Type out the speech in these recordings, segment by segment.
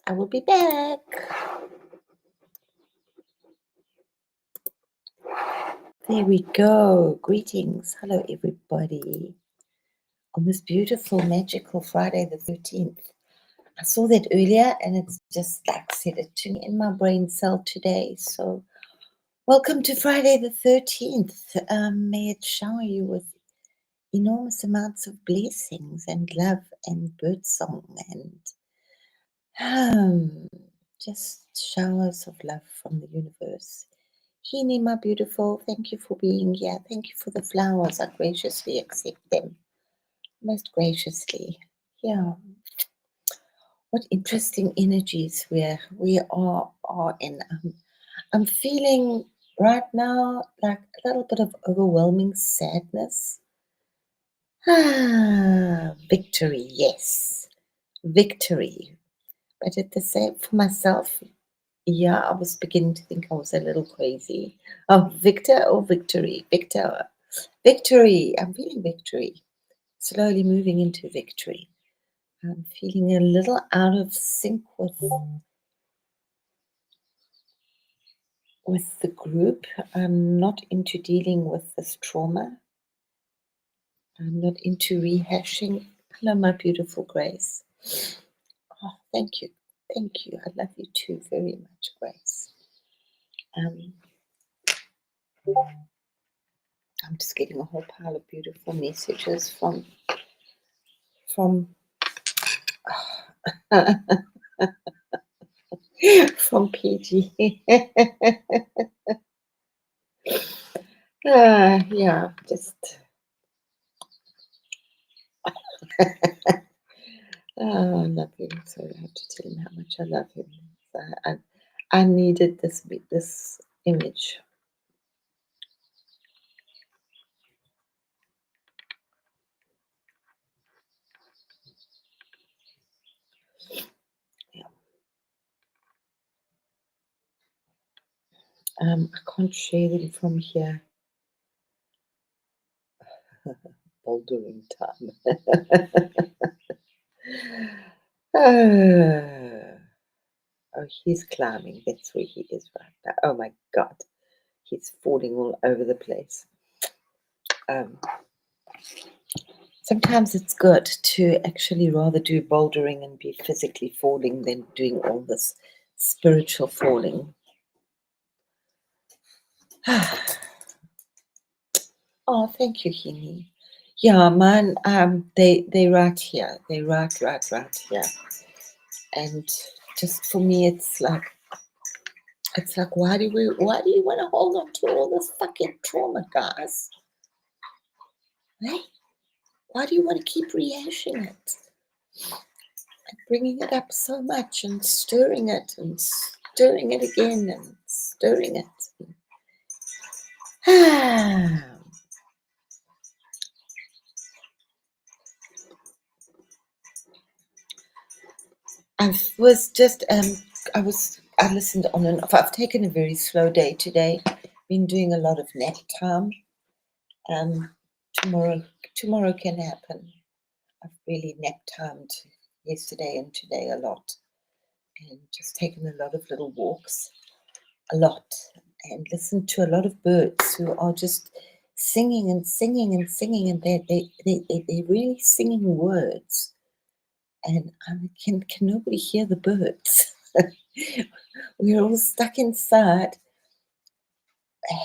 I will be back. There we go. Greetings. Hello, everybody. On this beautiful, magical Friday the 13th. I saw that earlier and it's just like said it to me in my brain cell today. So, welcome to Friday the 13th. May it shower you with enormous amounts of blessings and love and birdsong and just showers of love from the universe. Hini, my beautiful, thank you for being here. Thank you for the flowers. I graciously accept them. Most graciously. Yeah. What interesting energies we are in. I'm feeling right now like a little bit of overwhelming sadness. Victory, yes. Victory. But at the same for myself, yeah, I was beginning to think I was a little crazy. Oh, Victor or victory? Victor. Victory. I'm feeling victory. Slowly moving into victory. I'm feeling a little out of sync with the group. I'm not into dealing with this trauma. I'm not into rehashing. Hello, my beautiful Grace. Oh, thank you. Thank you. I love you too very much, Grace. I'm just getting a whole pile of beautiful messages from from PG. Yeah, just I love him. So I have to tell him how much I love him. So I needed this image. Yeah. I can't share them from here. Bouldering time. Oh, he's climbing. That's where he is right now. Oh my God. He's falling all over the place. Sometimes it's good to actually rather do bouldering and be physically falling than doing all this spiritual falling. Oh, thank you, Hini. Yeah, man. They right here. They right here. And just for me, it's like why do you want to hold on to all this fucking trauma, guys? Hey, why do you want to keep rehashing it and bringing it up so much and stirring it again and stirring it? I was just I listened on and off. I've taken a very slow day today. Been doing a lot of nap time. Tomorrow can happen. I've really nap timed yesterday and today a lot, and just taken a lot of little walks, and listened to a lot of birds who are just singing and singing and singing, and they're really singing words. And can nobody hear the birds? We're all stuck inside,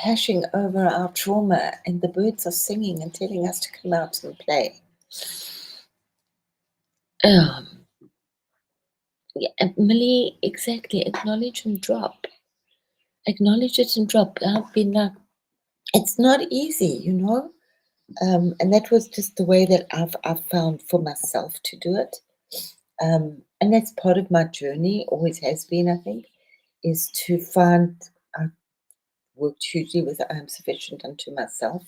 hashing over our trauma, and the birds are singing and telling us to come out and play. Yeah, Millie, exactly. Acknowledge and drop. Acknowledge it and drop. I've been like, it's not easy, and that was just the way that I've found for myself to do it. And that's part of my journey, always has been, I think, is to find, I worked hugely with I am sufficient unto myself,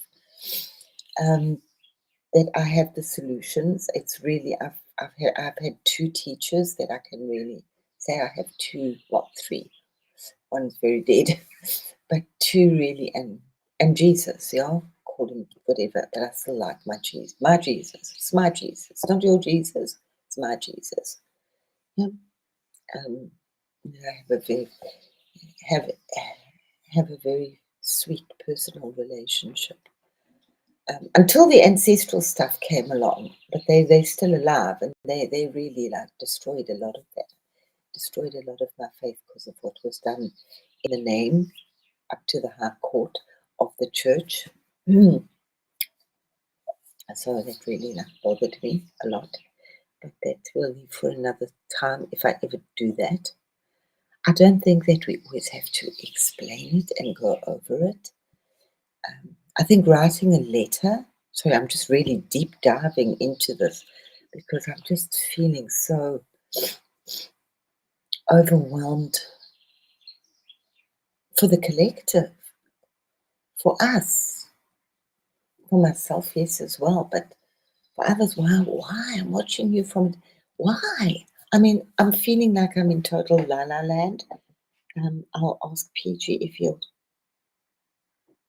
that I have the solutions. It's really, I've had two teachers that I can really say I have two, well, three. One's very dead, but two really, and Jesus, yeah, call him whatever, but I still like my Jesus. My Jesus. It's my Jesus. It's not your Jesus. It's my Jesus. Yeah. I have have a very sweet personal relationship. Until the ancestral stuff came along, but they're still alive, and they really like destroyed a lot of that, destroyed a lot of my faith because of what was done in the name up to the high court of the church. So that really like bothered me a lot. But that will leave for another time if I ever do that. I don't think that we always have to explain it and go over it. I think writing a letter, sorry, I'm just really deep diving into this because I'm just feeling so overwhelmed for the collective, for us, for myself, yes, as well, but for others. Why? I'm watching you from, why? I mean, I'm feeling like I'm in total la la land. I'll ask PG if he'll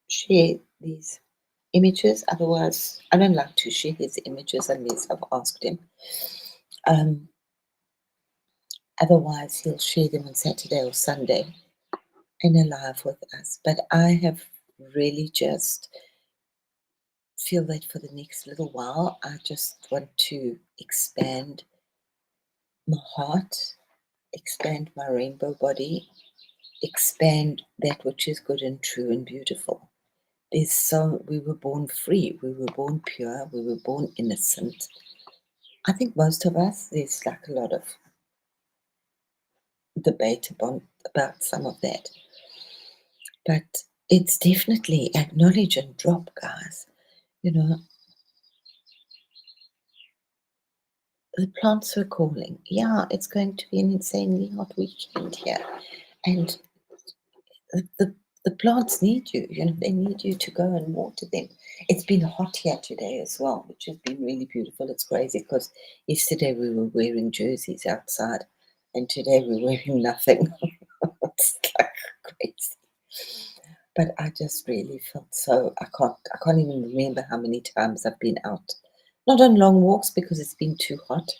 share these images. Otherwise, I don't like to share his images unless I've asked him. Otherwise, he'll share them on Saturday or Sunday in a live with us. But I have really just feel that for the next little while, I just want to expand my heart, expand my rainbow body, expand that which is good and true and beautiful. We were born free, we were born pure, we were born innocent. I think most of us, there's like a lot of debate about some of that. But it's definitely acknowledge and drop, guys. You know, the plants were calling. Yeah, it's going to be an insanely hot weekend here. And the plants need you. You know, they need you to go and water them. It's been hot here today as well, which has been really beautiful. It's crazy because yesterday we were wearing jerseys outside and today we're wearing nothing. It's like crazy. But I just really felt so I can't even remember how many times I've been out. Not on long walks because it's been too hot.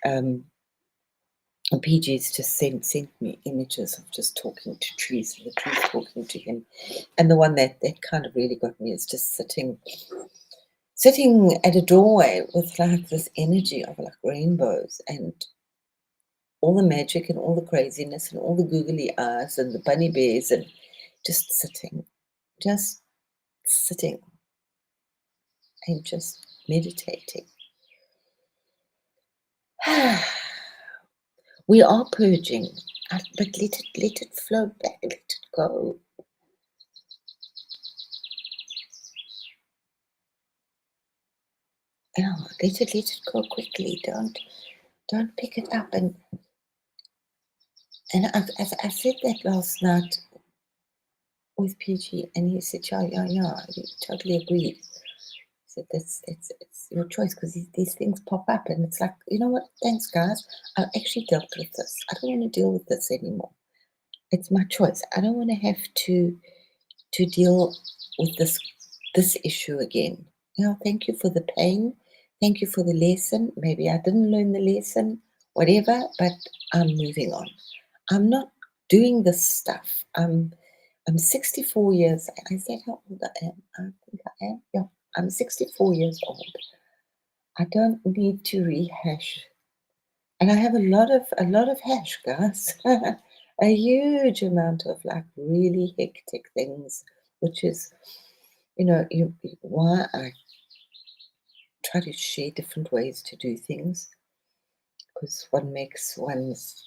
And PG's just sent me images of just talking to trees and the trees talking to him. And the one that kind of really got me is just sitting at a doorway with like this energy of like rainbows and all the magic and all the craziness and all the googly eyes and the bunny bears and just sitting and just meditating. We are purging, but let it flow back, let it go. Yeah, let it go quickly. Don't pick it up. And I said that last night with PG, and he said, yeah, he totally agreed. So it's your choice because these things pop up and it's like, you know what, thanks guys, I've actually dealt with this. I don't want to deal with this anymore. It's my choice. I don't want to have to deal with this issue again. You know, thank you for the pain. Thank you for the lesson. Maybe I didn't learn the lesson, whatever, but I'm moving on. I'm not doing this stuff. I'm 64 years. I said how old I am. I think I am. Yeah, I'm 64 years old. I don't need to rehash. And I have a lot of hash, guys. A huge amount of like really hectic things, which is, you know, why I try to share different ways to do things, because one makes one's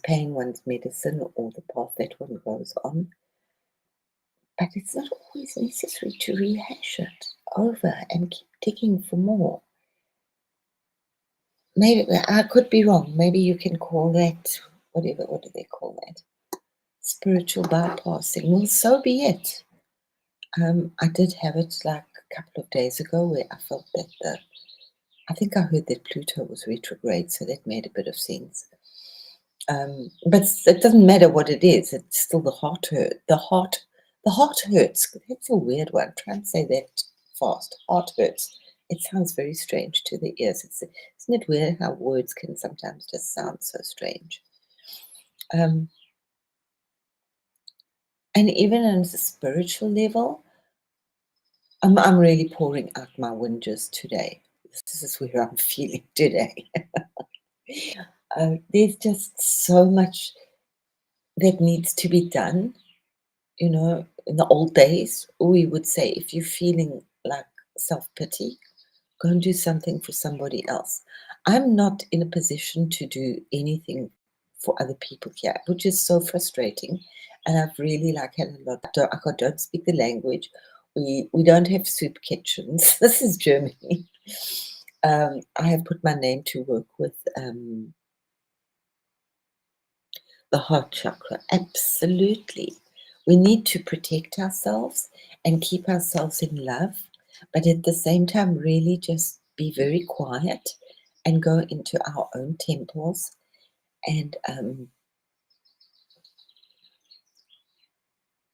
pain, one's medicine, or the path that one goes on. But it's not always necessary to rehash it over and keep digging for more. Maybe I could be wrong. Maybe you can call that whatever. What do they call that? Spiritual bypassing. Well, so be it. I did have it like a couple of days ago where I felt that I think I heard that Pluto was retrograde, so that made a bit of sense. But it doesn't matter what it is; it's still the heart hurt. The heart hurts. That's a weird one. Try and say that fast. Heart hurts. It sounds very strange to the ears. Isn't it weird how words can sometimes just sound so strange? Um, and even on a spiritual level, I'm really pouring out my whinges today. This is where I'm feeling today. There's just so much that needs to be done. You know, in the old days, we would say if you're feeling like self pity, go and do something for somebody else. I'm not in a position to do anything for other people here, which is so frustrating. And I've really like had a lot. I don't speak the language. We don't have soup kitchens. This is Germany. I have put my name to work with the heart chakra. Absolutely. We need to protect ourselves and keep ourselves in love, but at the same time, really just be very quiet and go into our own temples and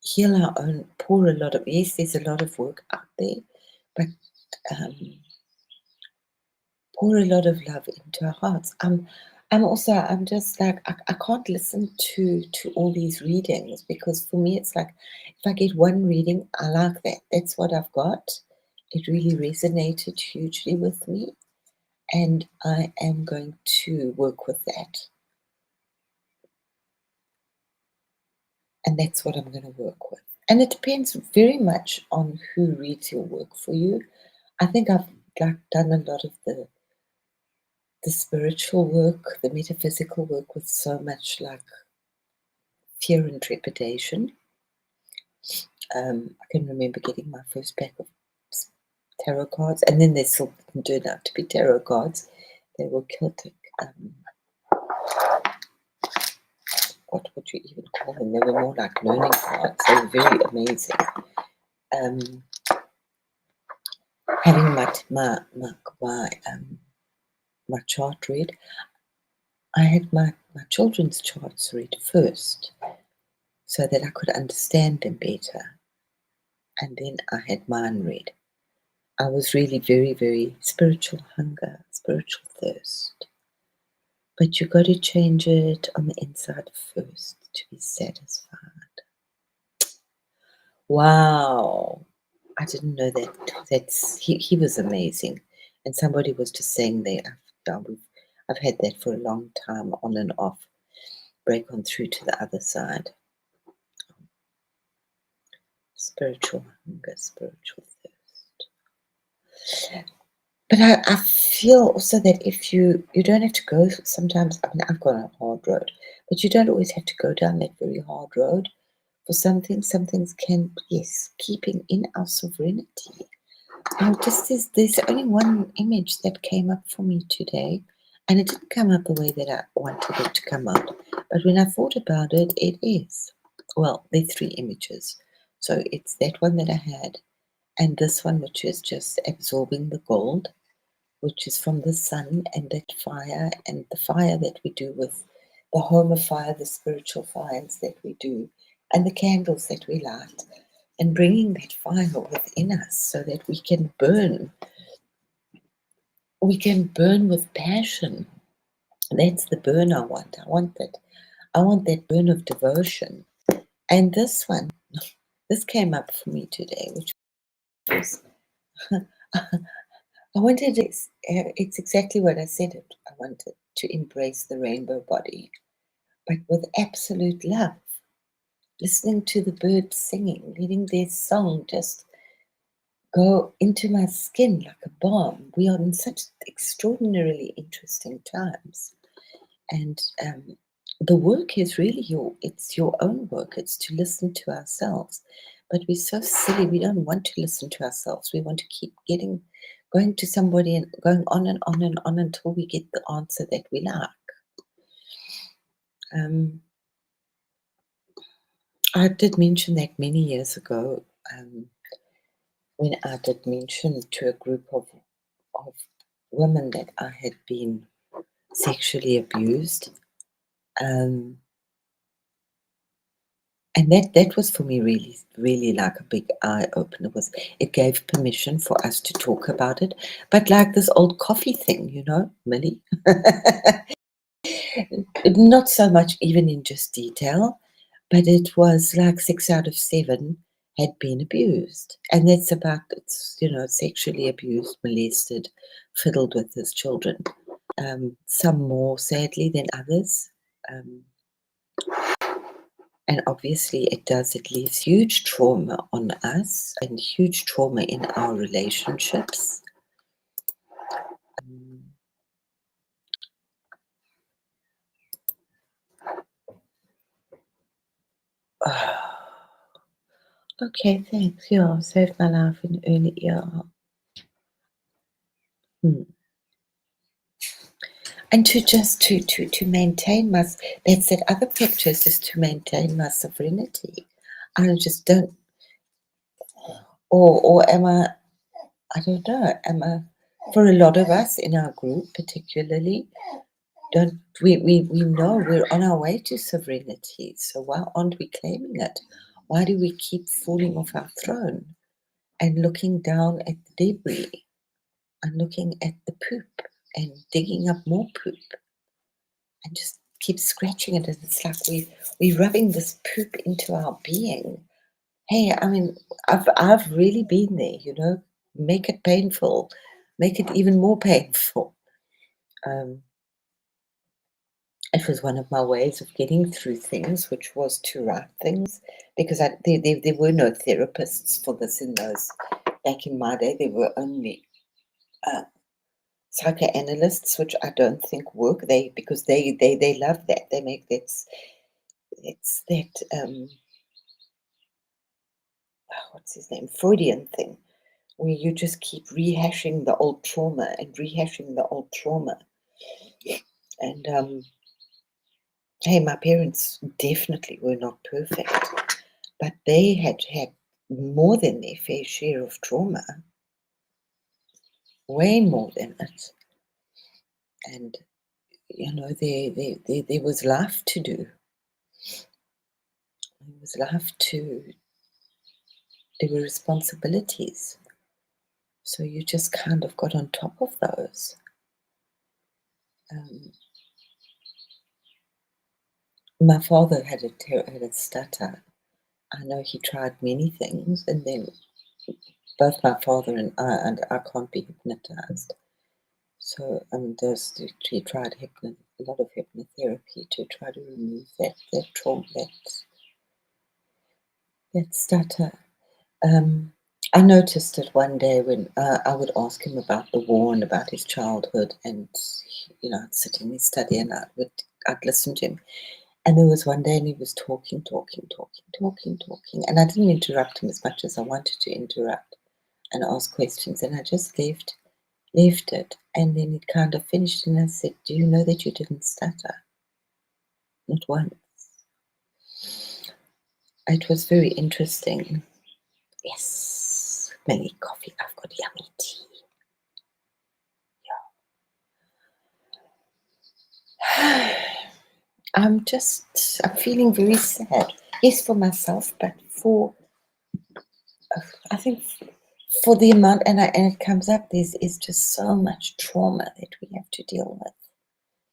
heal our own, pour a lot of, yes, there's a lot of work out there, but um, pour a lot of love into our hearts. I'm just like I can't listen to all these readings because for me it's like if I get one reading, I like that. That's what I've got. It really resonated hugely with me, and I am going to work with that. And that's what I'm going to work with. And it depends very much on who reads your work for you. I think I've like done a lot of the spiritual work, the metaphysical work with so much like fear and trepidation. I can remember getting my first pack of tarot cards, and then they still didn't turn out to be tarot cards. They were Celtic. What would you even call them? They were more like learning cards. They were very amazing. Um, Having my chart read, I had my children's charts read first, so that I could understand them better, and then I had mine read. I was really very, very spiritual hunger, spiritual thirst. But you got to change it on the inside first to be satisfied. Wow. I didn't know that. He was amazing. And somebody was just saying there, I've had that for a long time, on and off. Break on through to the other side. Spiritual hunger, spiritual thirst. But I feel also that if you don't have to go sometimes, I mean, I've gone a hard road, but you don't always have to go down that very hard road for something. Some things can, yes, keeping in our sovereignty. Now, just there's only one image that came up for me today, and it didn't come out the way that I wanted it to come out. But when I thought about it, it is. Well, there are three images. So it's that one that I had, and this one, which is just absorbing the gold, which is from the sun and that fire, and the fire that we do with the home of fire, the spiritual fires that we do, and the candles that we light, and bringing that fire within us so that we can burn. We can burn with passion. That's the burn I want. I want that. I want that burn of devotion. And this one, this came up for me today, which was I wanted it's exactly what I said it. I wanted to embrace the rainbow body, but with absolute love. Listening to the birds singing, letting their song just go into my skin like a balm. We are in such extraordinarily interesting times. And the work is really it's your own work. It's to listen to ourselves. But we're so silly. We don't want to listen to ourselves. We want to keep going to somebody and going on and on and on until we get the answer that we like. I did mention that many years ago when I did mention to a group of women that I had been sexually abused. And that was for me really like a big eye opener. It gave permission for us to talk about it, but like this old coffee thing, Millie. Not so much even in just detail, but it was like 6 out of 7 had been abused, and that's about sexually abused, molested, fiddled with as children. Some more sadly than others. And obviously it leaves huge trauma on us and huge trauma in our relationships. Okay, thanks. Yeah, saved my life in early year. And to maintain my, that's that other picture, is just to maintain my sovereignty. I just don't, or am I don't know, for a lot of us in our group particularly, we know we're on our way to sovereignty, so why aren't we claiming it? Why do we keep falling off our throne and looking down at the debris and looking at the poop and digging up more poop and just keep scratching it? And it's like we're rubbing this poop into our being. Hey, I mean, I've really been there, make it painful, make it even more painful. It was one of my ways of getting through things, which was to write things, because there were no therapists for this in those. Back in my day, there were only psychoanalysts, which I don't think work. Because they love that. They make it's that what's his name, Freudian thing, where you just keep rehashing the old trauma and rehashing the old trauma. And hey, my parents definitely were not perfect, but they had more than their fair share of trauma, way more than it. And there was life to do. There was life to. There were responsibilities. So you just kind of got on top of those. My father had a stutter. I know he tried many things, and then both my father and I can't be hypnotized. So he tried a lot of hypnotherapy to try to remove that trauma, that stutter. I noticed it one day when I would ask him about the war and about his childhood, and I'd sit in his study and I'd listen to him. And there was one day, and he was talking, and I didn't interrupt him as much as I wanted to interrupt and ask questions, and I just left it, and then it kind of finished, and I said, "Do you know that you didn't stutter? Not once." It was very interesting. Yes, many coffee. I've got yummy tea. Yeah. I'm feeling very sad. Yes, for myself, but I think for the amount, and it comes up, is just so much trauma that we have to deal with,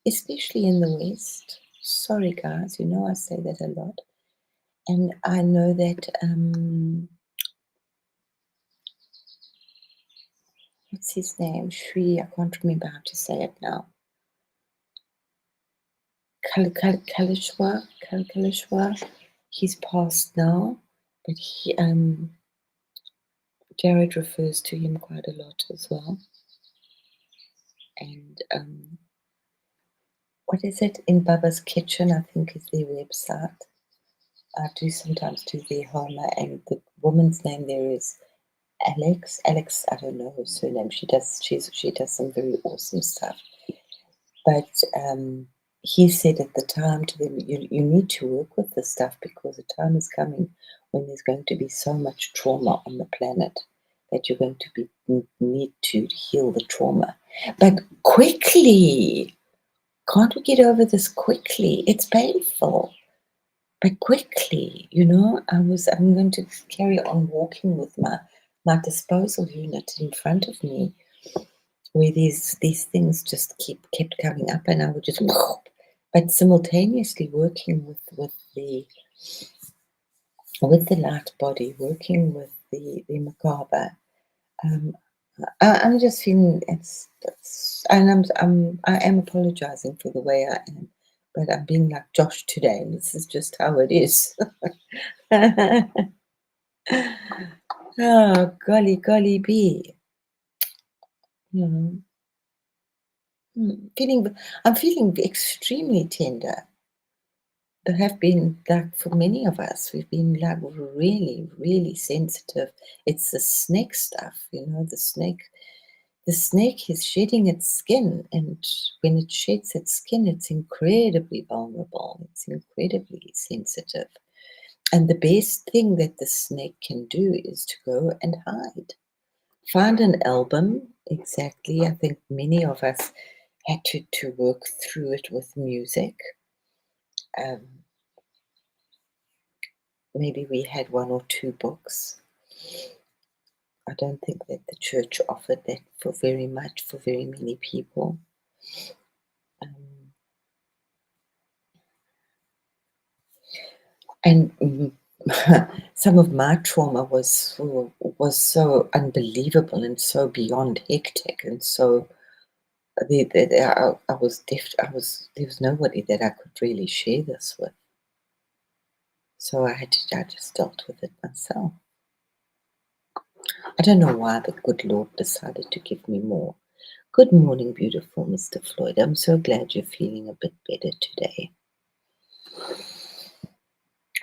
especially in the West. Sorry, guys, I say that a lot. And I know that, what's his name? Shri, I can't remember how to say it now. Kalishwar, he's passed now, but Jared refers to him quite a lot as well. And what is it? In Baba's Kitchen, I think, is their website. I do sometimes do their home, and the woman's name there is Alex. I don't know her surname. She does some very awesome stuff. But he said at the time to them, you need to work with this stuff, because the time is coming when there's going to be so much trauma on the planet that you're going to need to heal the trauma. But quickly. Can't we get over this quickly? It's painful. But quickly, you know, I'm going to carry on walking with my disposal unit in front of me, where these things just kept coming up, and I would just, but simultaneously working with the light body, working with the macabre. Um, I'm just feeling and I am apologizing for the way I am, but I'm being like Josh today, and this is just how it is. Oh, golly bee. You know, I'm feeling extremely tender. There have been, like, for many of us, we've been like really sensitive. It's the snake stuff, you know, the snake is shedding its skin, and when it sheds its skin, it's incredibly vulnerable, it's incredibly sensitive. And the best thing that the snake can do is to go and hide. Find an album, exactly. I think many of us had to work through it with music. Um, Maybe we had one or two books. I don't think that the church offered that for very much for very many people. Um, and some of my trauma was so unbelievable and so beyond hectic, and so I was there was nobody that I could really share this with. So I just dealt with it myself. I don't know why the good Lord decided to give me more. Good morning, beautiful Mr. Floyd. I'm so glad you're feeling a bit better today.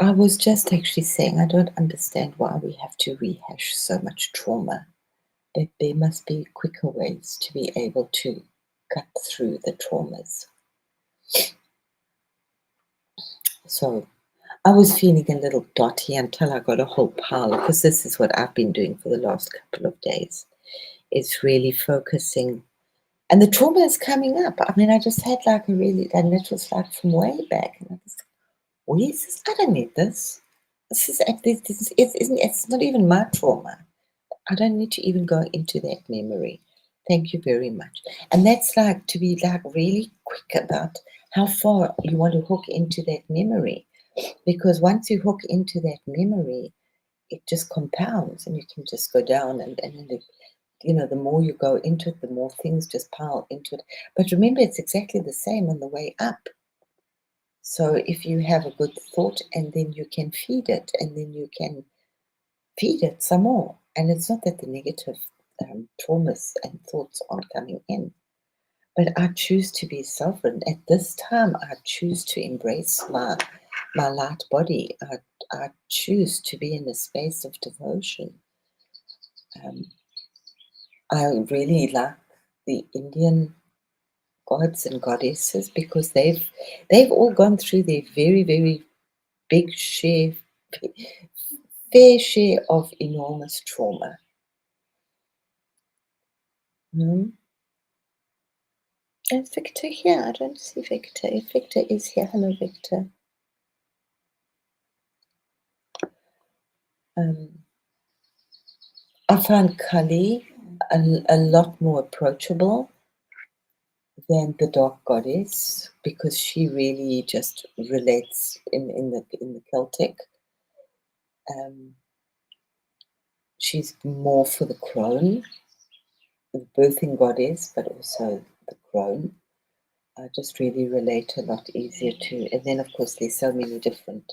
I was just actually saying I don't understand why we have to rehash so much trauma. That there must be quicker ways to be able to cut through the traumas. So I was feeling a little dotty until I got a whole pile, because this is what I've been doing for the last couple of days. It's really focusing. And the trauma is coming up. I mean, I just had like and it was like from way back. And I was like, where is this? I don't need this. It's not even my trauma. I don't need to even go into that memory. Thank you very much. And that's like to be like really quick about how far you want to hook into that memory. Because once you hook into that memory, it just compounds, and you can just go down, and you know, the more you go into it, the more things just pile into it. But remember, it's exactly the same on the way up. So if you have a good thought, and then you can feed it, and then you can feed it some more. And it's not that the negative traumas and thoughts aren't coming in, but I choose to be sovereign. At this time, I choose to embrace my light body. I choose to be in a space of devotion. Um, I really like the Indian gods and goddesses, because they've all gone through their very big fair share of enormous trauma. Mm. Is Victor here? I don't see Victor. If Victor is here, hello Victor. I find Kali a lot more approachable than the dark goddess, because she really just relates in the Celtic. She's more for the crone, the birthing goddess, but also the crone. I just really relate a lot easier to. And then, of course, there's so many different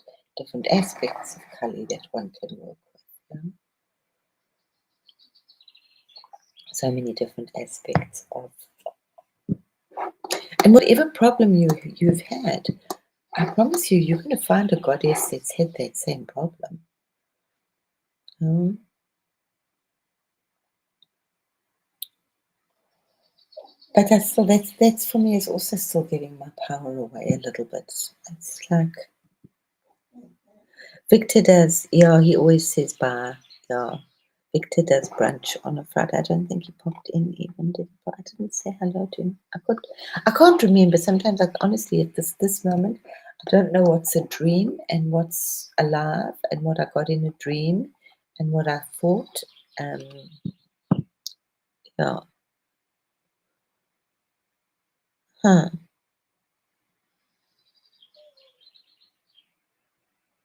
aspects of Kali that one can work with. You know? So many different aspects of. And whatever problem you've had, I promise you, you're going to find a goddess that's had that same problem. But that's for me is also still giving my power away a little bit. It's like Victor does, yeah, he always says bye. Yeah. Victor does brunch on a Friday. I don't think he popped in even, but I didn't say hello to him. I can't remember. Sometimes, like, honestly, at this moment, I don't know what's a dream and what's alive and what I got in a dream and what I thought. Yeah. Huh.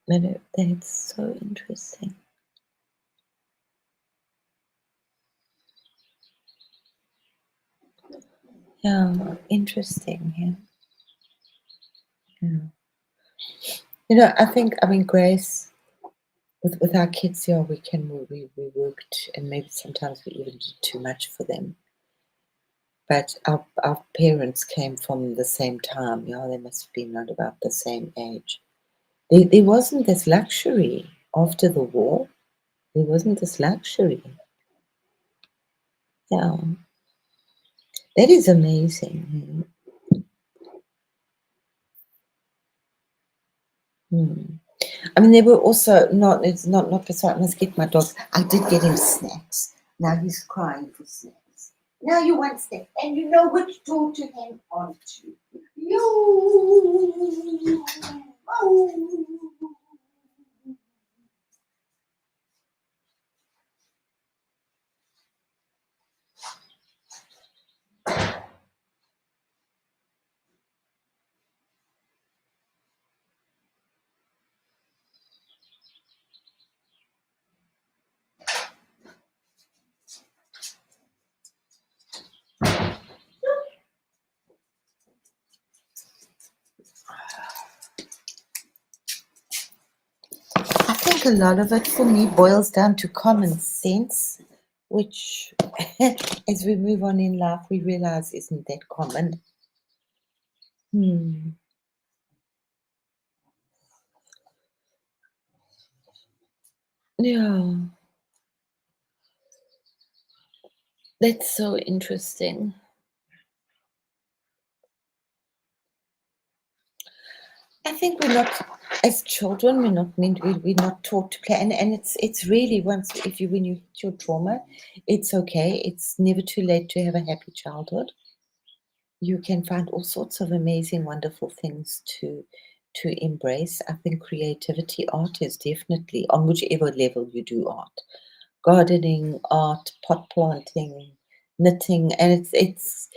That's so interesting. Yeah, interesting. Yeah. I think, Grace, with our kids, yeah, we worked, and maybe sometimes we even did too much for them. But our parents came from the same time, yeah, they must have been around about the same age. There wasn't this luxury after the war. There wasn't this luxury. Yeah, that is amazing. Hmm. They were also not. It's not. Sorry, I must get my dogs. I did get him snacks. Now he's crying for snacks. Now you want snacks, and you know which door to hang on to. You. Oh. I think a lot of it for me boils down to common sense, which, as we move on in life, we realize isn't that common. Hmm. Yeah, that's so interesting. I think we're not, as children, we're not meant, we're not taught to play, and it's really, once, if you, when you hit your trauma, it's okay. It's never too late to have a happy childhood. You can find all sorts of amazing, wonderful things to embrace. I think creativity, art is definitely, on whichever level you do art, gardening, art, pot planting, knitting, and it's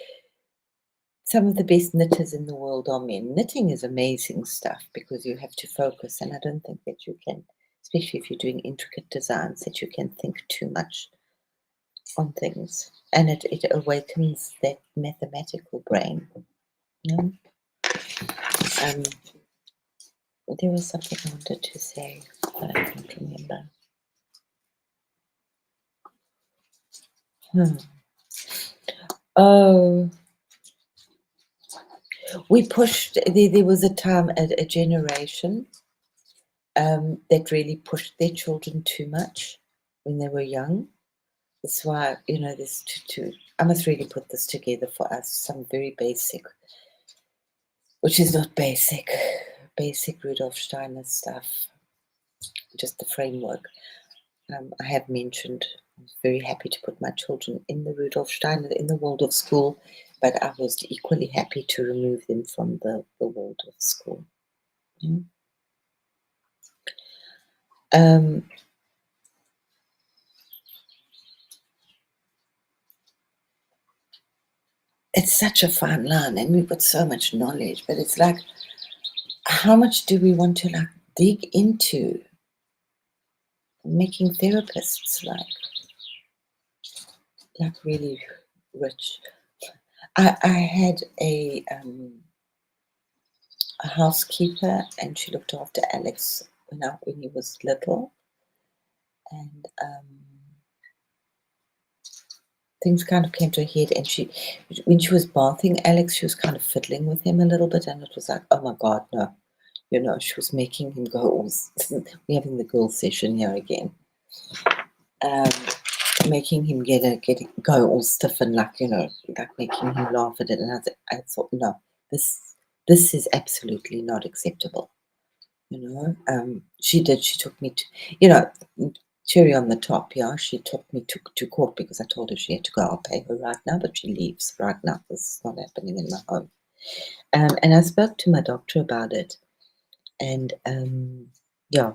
some of the best knitters in the world are men. Knitting is amazing stuff because you have to focus, and I don't think that you can, especially if you're doing intricate designs, that you can think too much on things, and it awakens that mathematical brain. You know? Um, there was something I wanted to say, but I can't remember. Hmm. Oh, we pushed. There was a time, a generation that really pushed their children too much when they were young. That's why, this I must really put this together for us, some very basic, which is not basic Rudolf Steiner stuff, just the framework. I have mentioned I was very happy to put my children in the Rudolf Steiner, in the Waldorf school, but I was equally happy to remove them from the Waldorf school. Mm. Um, it's such a fine line, and we've got so much knowledge, but it's like, how much do we want to dig into making therapists like really rich? I had a housekeeper, and she looked after Alex when he was little, and things kind of came to a head. And when she was bathing Alex, she was kind of fiddling with him a little bit, and it was like, oh my God, no. She was making him go all. We're having the girl session here again. Um, Making him go all stiff and like making him laugh at it. And I thought, no, this is absolutely not acceptable. She took me to, you know, cherry on the top. Yeah, she took me to court because I told her she had to go. I'll pay her right now, but she leaves right now. This is not happening in my home. And I spoke to my doctor about it, And yeah,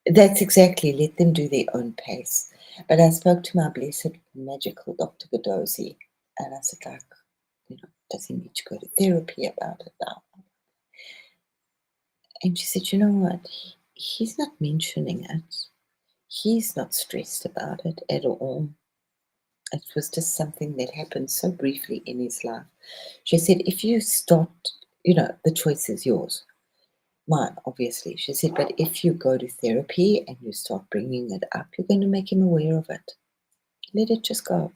that's exactly, let them do their own pace. But I spoke to my blessed magical Dr. Godozi, and I said, like, does he need to go to therapy about it now? And she said, you know what? He's not mentioning it. He's not stressed about it at all. It was just something that happened so briefly in his life. She said, if you start, the choice is yours. Mine, obviously. She said, but if you go to therapy and you start bringing it up, you're going to make him aware of it. Let it just go.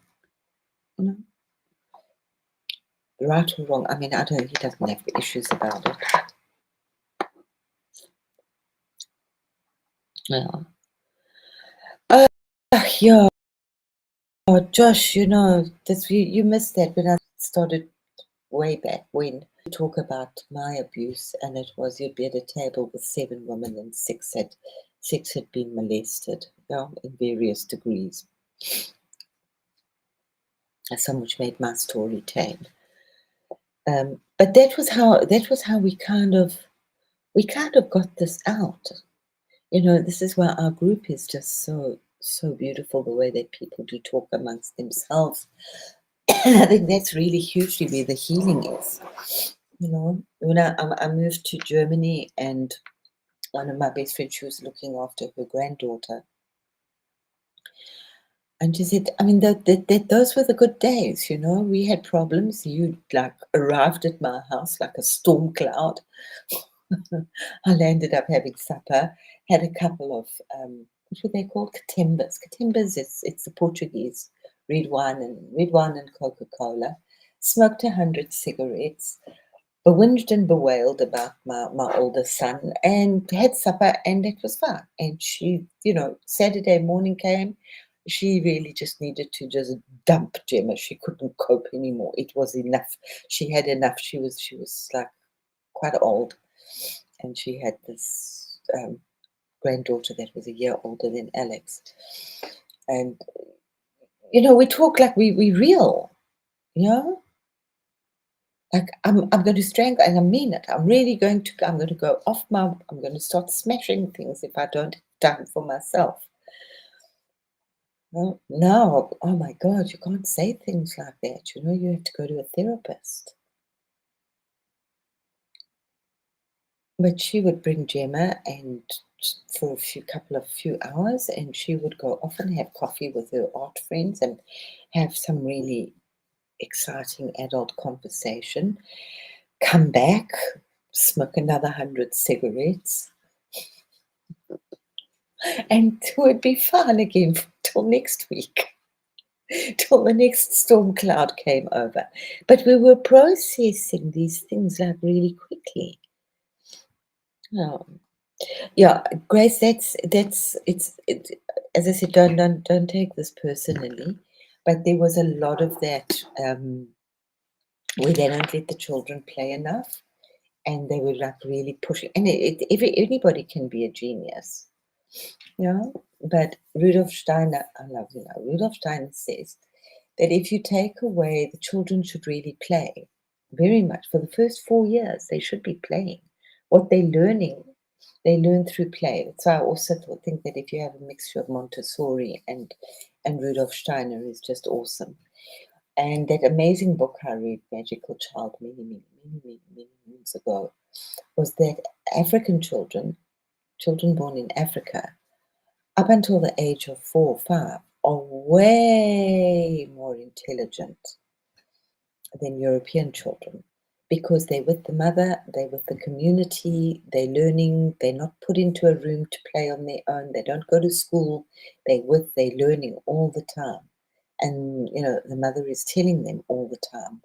Right or wrong. I mean, I don't. He doesn't have issues about it. Yeah. Yeah. Oh, Josh, that's you missed that when I started way back when we talk about my abuse, and it was you'd be at a table with 7 women and six had been molested, in various degrees. Some which made my story tame. But that was how we kind of got this out. This is why our group is just so beautiful, the way that people do talk amongst themselves. And I think that's really hugely where the healing is. When I moved to Germany, and one of my best friends, she was looking after her granddaughter. And she said, I mean, those were the good days, We had problems. You arrived at my house like a storm cloud. I ended up having supper, had a couple of what were they called? Catimbas. Catimbas, it's the Portuguese red wine and Coca-Cola. Smoked 100 cigarettes, bewinged and bewailed about my older son, and had supper, and it was fine. And she, Saturday morning came. She really just needed to just dump Gemma. She couldn't cope anymore. It was enough. She had enough. She was like quite old, and she had this granddaughter that was a year older than Alex. And we talk like we real, like I'm going to strangle, and I mean it. I'm going to go off I'm going to start smashing things if I don't have time for myself. Well, now, oh my God, you can't say things like that. You have to go to a therapist. But she would bring Gemma and for a few hours, and she would go off and have coffee with her art friends and have some really exciting adult conversation. Come back, smoke another 100 cigarettes, and it would be fine again till next week, till the next storm cloud came over. But we were processing these things like really quickly. Oh. Yeah, Grace, as I said, don't take this personally, but there was a lot of that where they don't let the children play enough, and they were like really pushing. And anybody can be a genius, But Rudolf Steiner, I love Rudolf Steiner says that if you take away, the children should really play very much for the first 4 years. They should be playing. What they're learning, they learn through play. So I also think that if you have a mixture of Montessori and Rudolf Steiner is just awesome. And that amazing book I read, Magical Child, many moons ago, was that African children born in Africa, up until the age of 4 or 5, are way more intelligent than European children, because they're with the mother, they're with the community, they're learning, they're not put into a room to play on their own, they don't go to school, they're learning all the time. And the mother is telling them all the time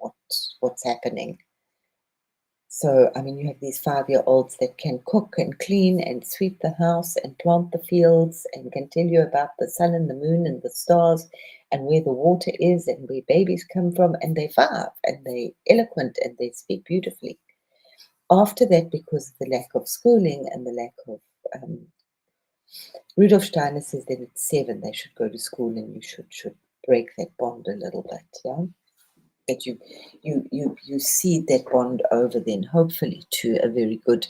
what's happening. So, I mean, you have these 5-year-olds that can cook and clean and sweep the house and plant the fields and can tell you about the sun and the moon and the stars and where the water is and where babies come from. And they're 5 and they're eloquent and they speak beautifully. After that, because of the lack of schooling and the lack of Rudolf Steiner says that at 7 they should go to school, and you should break that bond a little bit, yeah. That you seed that bond over then, hopefully, to a very good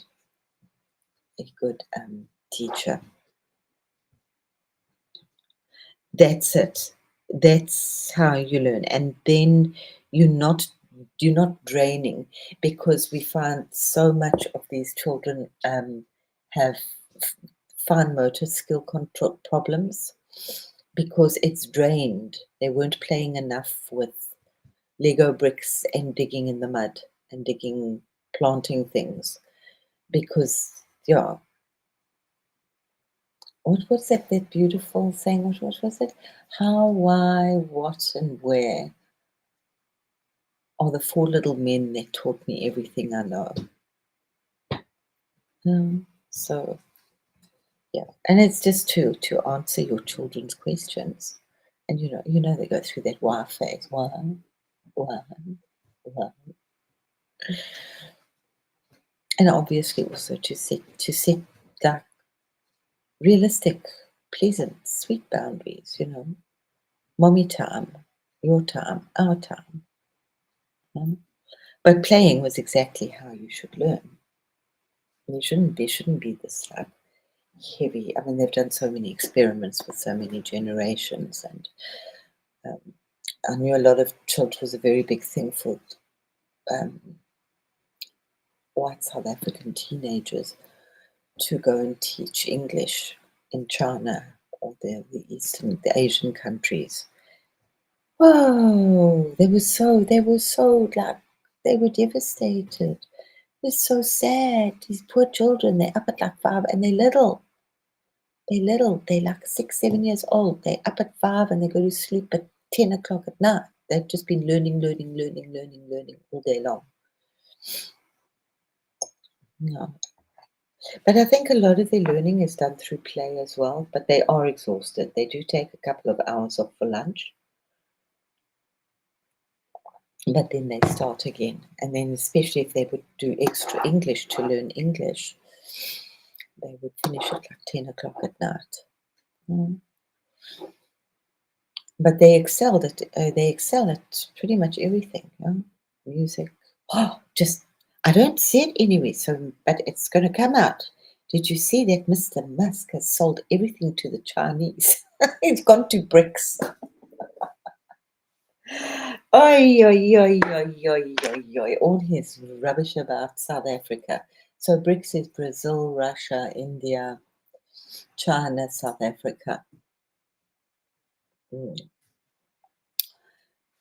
a good teacher. That's it. That's how you learn. And then you're not draining, because we find so much of these children have fine motor skill control problems because it's drained. They weren't playing enough with Lego bricks and digging in the mud and planting things. Because, yeah, what was that beautiful saying? What was it? How, why, what, and where are the four little men that taught me everything I know. So, yeah, and it's just to answer your children's questions, and you know they go through that why phase. Why, why, why, and obviously also to set like realistic, pleasant, sweet boundaries. Mommy time, your time, our time. But playing was exactly how you should learn. There shouldn't be this like heavy. I mean, they've done so many experiments with so many generations, and um, I knew a lot of children. Was a very big thing for um, white South African teenagers to go and teach English in China or the Asian countries. Whoa, they were so like they were devastated. It's so sad. These poor children, they're up at like 5 and they're little. They're little. They're like 6, 7 years old. They're up at 5 and they go to sleep at 10 o'clock at night. They've just been learning all day long. No. But I think a lot of their learning is done through play as well, but they are exhausted. They do take a couple of hours off for lunch, but then they start again. And then especially if they would do extra English to learn English, they would finish at like 10 o'clock at night. But they excel at pretty much everything. Music. Oh, just I don't see it anyway. So, but it's going to come out. Did you see that Mr. Musk has sold everything to the Chinese? It's gone to BRICS. Oi, oi, oi, oi, oi, oi, oi. All his rubbish about South Africa. So BRICS is Brazil, Russia, India, China, South Africa.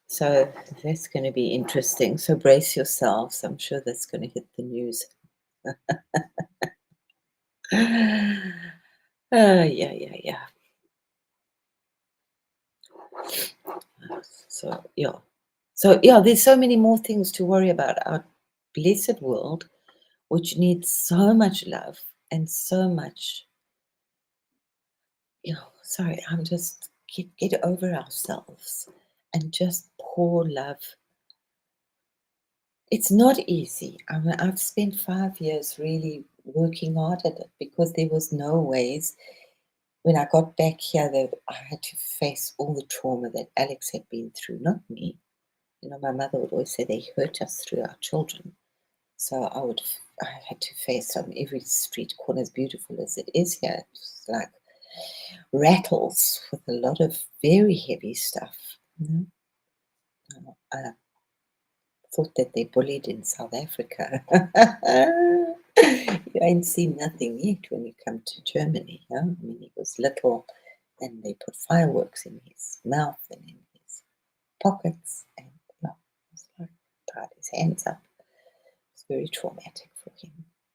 So that's going to be interesting. So brace yourselves. I'm sure that's going to hit the news. Yeah. So yeah, there's so many more things to worry about. Our blessed world, which needs so much love and so much. Sorry, I'm just get over ourselves and just pour love. It's not easy. I mean, I've spent 5 years really working hard at it because there was no ways. When I got back here, that I had to face all the trauma that Alex had been through, not me. My mother would always say they hurt us through our children. So I had to face on every street corner, as beautiful as it is here. It's like rattles with a lot of very heavy stuff. I thought that they bullied in South Africa. You ain't seen nothing yet when you come to Germany. I mean, he was little and they put fireworks in his mouth and in his pockets, and it was like tied his hands up. It's very traumatic for him.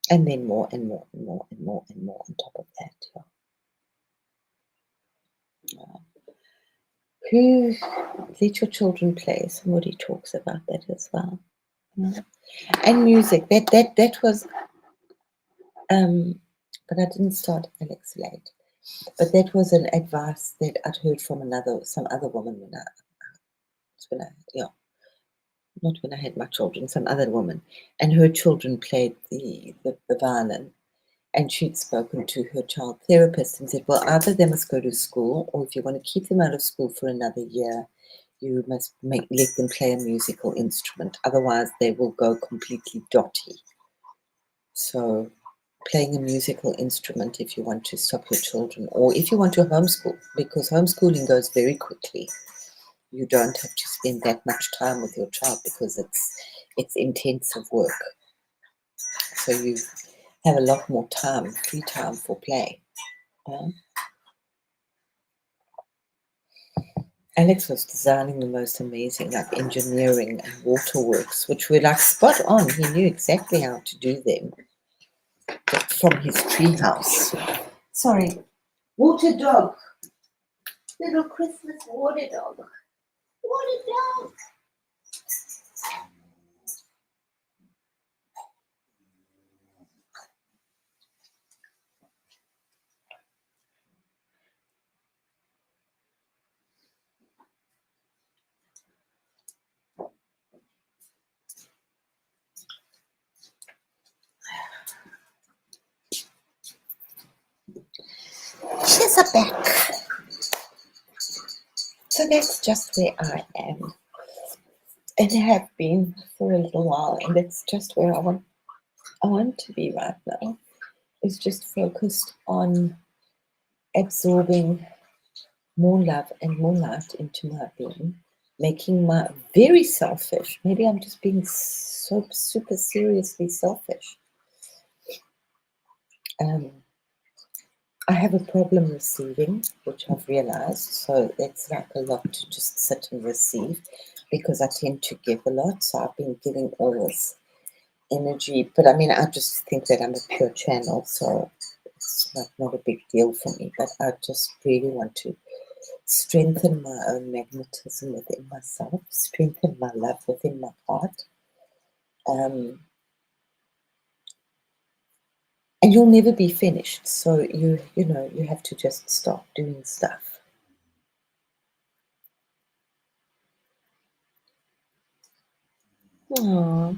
And then more and more and more and more and more on top of that. Who let your children play? Somebody talks about that as well. And music. That was but I didn't start Alex late. But that was an advice that I'd heard from some other woman not when I had my children, some other woman, and her children played the violin, and she'd spoken to her child therapist and said, well, either they must go to school, or if you want to keep them out of school for another year, you must let them play a musical instrument. Otherwise, they will go completely dotty. So playing a musical instrument if you want to stop your children, or if you want to homeschool, because homeschooling goes very quickly. You don't have to spend that much time with your child because it's intensive work. So you have a lot more time, free time for play. Alex was designing the most amazing, like engineering and waterworks, which were like spot on. He knew exactly how to do them from his tree house. Sorry, water dog, little Christmas water dog, water dog. She's a back. So that's just where I am, and I have been for a little while, and that's just where I want to be right now. Is just focused on absorbing more love and more light into my being, making my very selfish. Maybe I'm just being so super seriously selfish. I have a problem receiving, which I've realized. So it's like a lot to just sit and receive because I tend to give a lot. So I've been giving all this energy. But I mean, I just think that I'm a pure channel. So it's like not a big deal for me. But I just really want to strengthen my own magnetism within myself, strengthen my love within my heart. And you'll never be finished. So you know, you have to just stop doing stuff. Oh,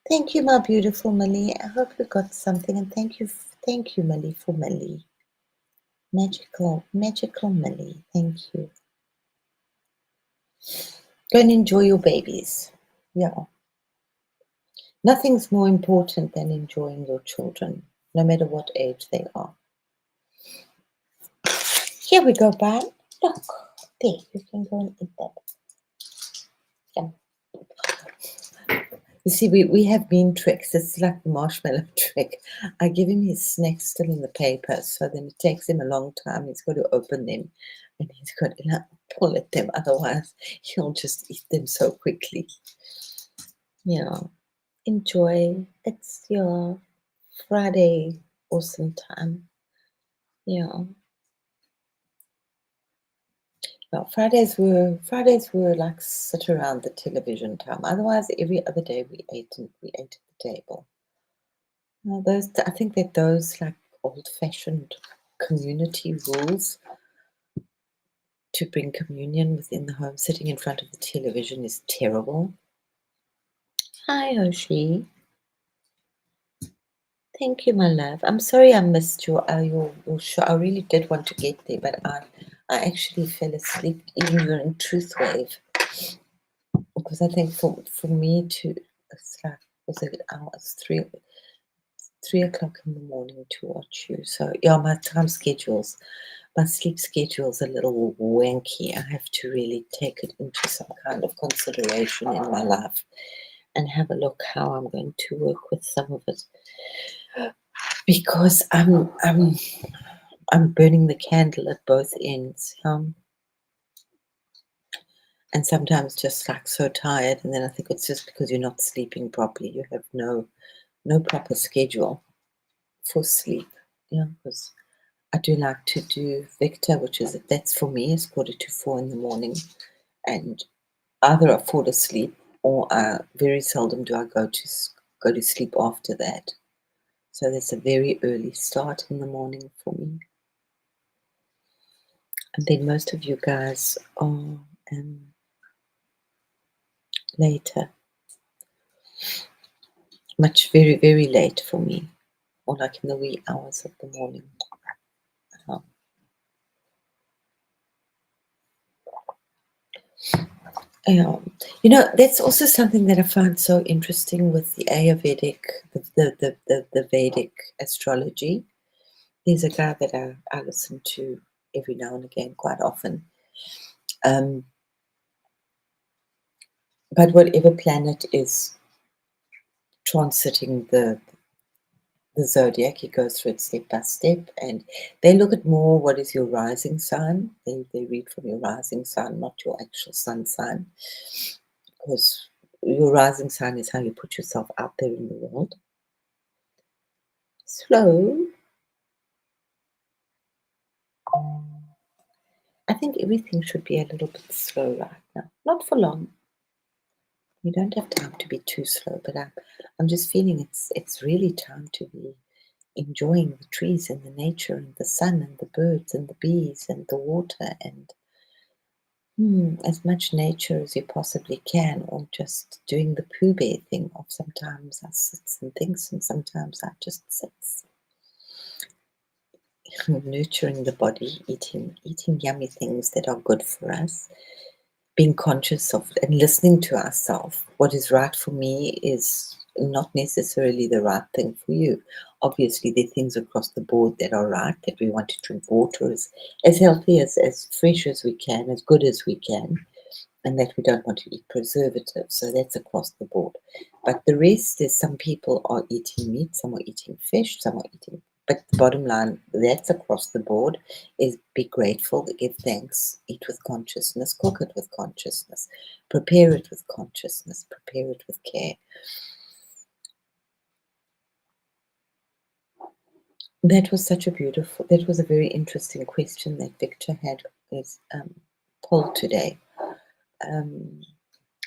thank you, my beautiful Millie. I hope you got something, and thank you, Millie, for Millie. Magical Millie. Thank you. Go and enjoy your babies. Yeah. Nothing's more important than enjoying your children, no matter what age they are. Here we go, Brian. Look, there, you can go and eat that. Yeah. You see, we have mean tricks. It's like the marshmallow trick. I give him his snacks still in the paper, so then it takes him a long time. He's got to open them, and he's got to like, pull at them. Otherwise, he'll just eat them so quickly. Yeah. Enjoy. It's your Friday awesome time. Yeah. Well, Fridays were like sit around the television time. Otherwise, every other day we ate at the table. I think that those like old-fashioned community rules to bring communion within the home, sitting in front of the television, is terrible. Hi, Oshi. Thank you, my love. I'm sorry I missed your show. I really did want to get there, but I actually fell asleep even during Truth Wave, because I think for me to, it's like, was it hours 3 o'clock in the morning to watch you. So yeah, my sleep schedule's a little wanky. I have to really take it into some kind of consideration in my life and have a look how I'm going to work with some of it, because I'm burning the candle at both ends. And sometimes just like so tired, and then I think it's just because you're not sleeping properly. You have no proper schedule for sleep. Yeah, because I do like to do Victor, that's for me is 3:45 in the morning, and either I fall asleep or very seldom do I go to sleep after that. So that's a very early start in the morning for me. And then most of you guys are later, very, very late for me, or like in the wee hours of the morning. Yeah, that's also something that I find so interesting with the Ayurvedic, the Vedic astrology. There's a guy that I listen to every now and again, quite often. Um, but whatever planet is transiting the zodiac, he goes through it step by step, and they look at more what is your rising sign. They read from your rising sign, not your actual sun sign, because your rising sign is how you put yourself out there in the world. Slow. I think everything should be a little bit slow right now. Not for long. You don't have time to be too slow, but I'm just feeling it's really time to be enjoying the trees and the nature and the sun and the birds and the bees and the water and as much nature as you possibly can, or just doing the Pooh Bear thing of sometimes I sits and thinks and sometimes I just sits. Nurturing the body, eating yummy things that are good for us, being conscious of and listening to ourselves. What is right for me is not necessarily the right thing for you. Obviously, there are things across the board that are right, that we want to drink water as healthy, as fresh as we can, as good as we can, and that we don't want to eat preservatives. So that's across the board. But the rest is some people are eating meat, some are eating fish, some are eating. But the bottom line, that's across the board, is be grateful, give thanks, eat with consciousness, cook it with consciousness, prepare it with consciousness, prepare it with care. That was a very interesting question that Victor had as poll today.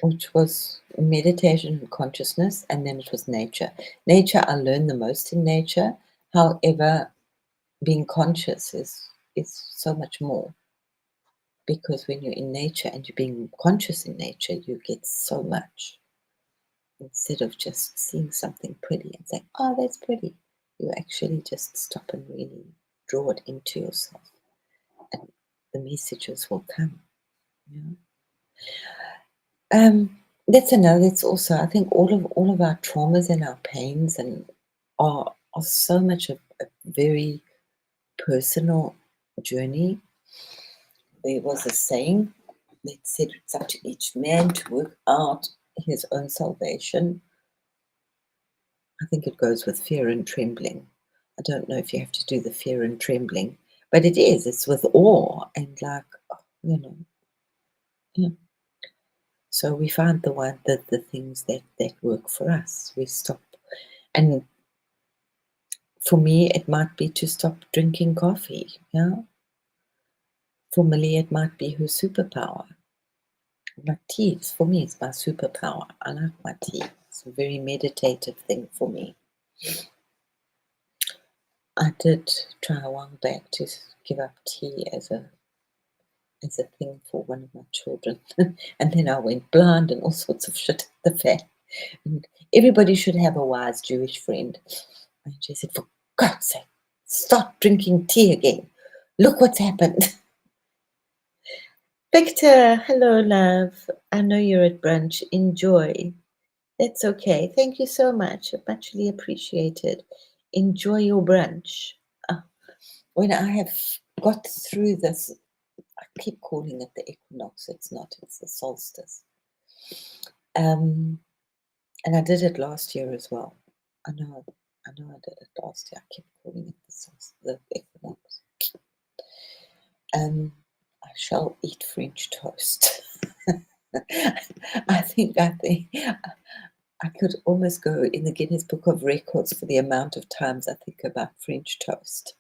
Which was meditation and consciousness, and then it was nature. Nature, I learned the most in nature. However, being conscious is so much more, because when you're in nature and you're being conscious in nature, you get so much. Instead of just seeing something pretty and saying, "Oh, that's pretty," you actually just stop and really draw it into yourself, and the messages will come. You know? That's also, I think, all of our traumas and our pains and are so much a very personal journey. There was a saying that said it's up to each man to work out his own salvation. I think it goes with fear and trembling. I don't know if you have to do the fear and trembling, but it's with awe and like, you know. Yeah. So we find the things that work for us. We stop, and for me, it might be to stop drinking coffee. Yeah. For Millie, it might be her superpower. Like tea, for me, it's my superpower. I like my tea. It's a very meditative thing for me. I did try a while back to give up tea as a thing for one of my children, and then I went blind and all sorts of shit at the fan. And everybody should have a wise Jewish friend. And she said, "For God's sake, stop drinking tea again. Look what's happened." Victor, hello, love. I know you're at brunch. Enjoy. That's okay. Thank you so much. Muchly appreciated. Enjoy your brunch. Ah, when I have got through this, I keep calling it the equinox. It's not, it's the solstice. And I did it last year as well. I know I did it last year. I keep calling it the solstice, the equinox. I shall eat French toast. I think I could almost go in the Guinness Book of Records for the amount of times I think about French toast.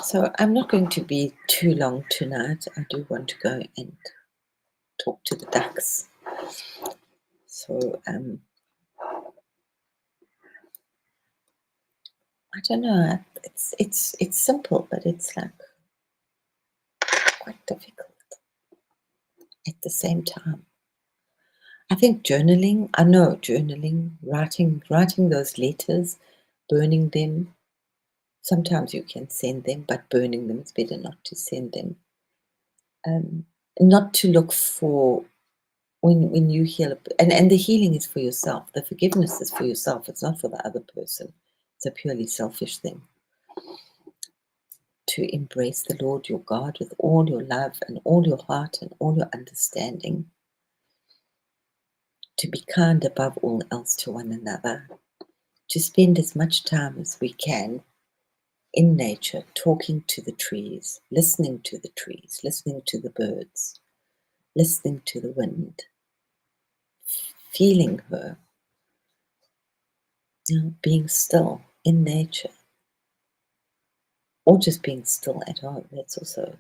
So I'm not going to be too long tonight. I do want to go and talk to the ducks. So I don't know. It's simple, but it's like quite difficult at the same time. I think journaling, writing those letters, burning them, Sometimes you can send them, but burning them is better not to send them. Not to look for when you heal, and the healing is for yourself. The forgiveness is for yourself. It's not for the other person. It's a purely selfish thing. To embrace the Lord your God with all your love and all your heart and all your understanding. To be kind above all else to one another. To spend as much time as we can in nature, talking to the trees, listening to the trees, listening to the birds, listening to the wind, feeling her, being still in nature, or just being still at home. That's also,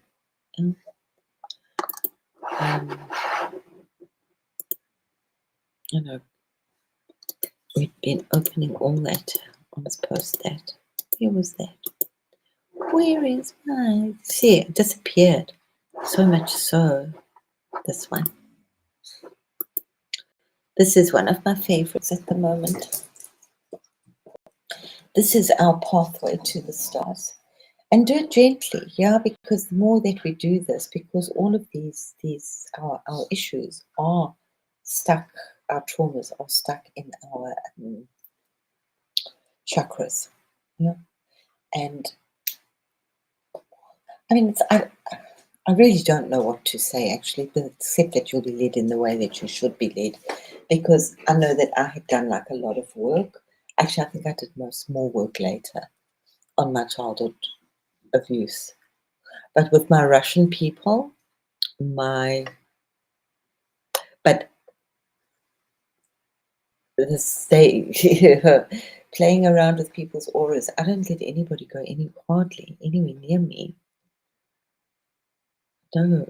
we've been opening all that. I must post that. Where was that? Where is my? See, it disappeared. So much so. This one. This is one of my favorites at the moment. This is our pathway to the stars. And do it gently, because the more that we do this, because all of these our issues are stuck, our traumas are stuck in our chakras. And I mean, I really don't know what to say actually, except that you'll be led in the way that you should be led, because I know that I had done like a lot of work. Actually, I think I did more work later on my childhood abuse. But with my Russian people, but playing around with people's auras, I don't let anybody go hardly anywhere near me. No.